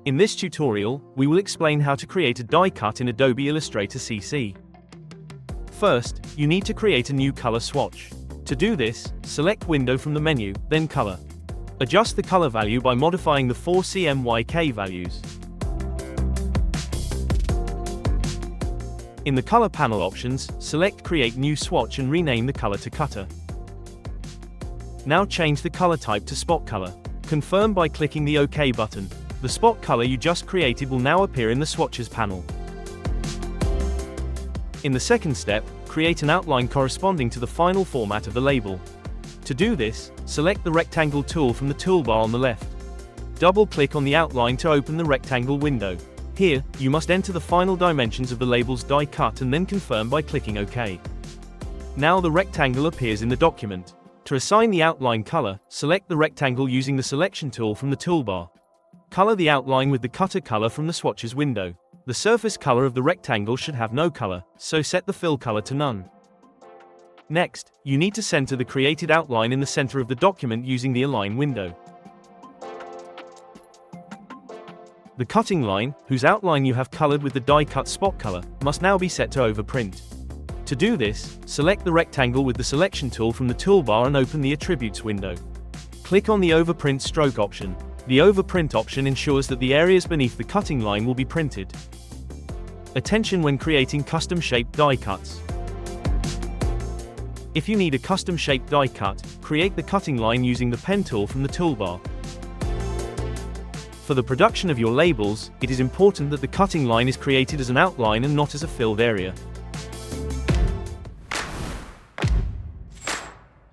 In this tutorial, we will explain how to create a die cut in Adobe Illustrator CC. First, you need to create a new color swatch. To do this, select Window from the menu, then Color. Adjust the color value by modifying the 4CMYK values. In the Color panel options, select Create New Swatch and rename the color to Cutter. Now change the color type to Spot Color. Confirm by clicking the OK button. The spot color you just created will now appear in the Swatches panel. In the second step, create an outline corresponding to the final format of the label. To do this, select the Rectangle tool from the toolbar on the left. Double-click on the outline to open the rectangle window. Here, you must enter the final dimensions of the label's die cut and then confirm by clicking OK. Now the rectangle appears in the document. To assign the outline color, select the rectangle using the Selection tool from the toolbar. Color the outline with the Cutter color from the Swatches window. The surface color of the rectangle should have no color, so set the fill color to none. Next, you need to center the created outline in the center of the document using the Align window. The cutting line, whose outline you have colored with the die cut spot color, must now be set to overprint. To do this, select the rectangle with the Selection tool from the toolbar and open the Attributes window. Click on the Overprint Stroke option. The Overprint option ensures that the areas beneath the cutting line will be printed. Attention when creating custom-shaped die cuts. If you need a custom-shaped die cut, create the cutting line using the Pen tool from the toolbar. For the production of your labels, it is important that the cutting line is created as an outline and not as a filled area.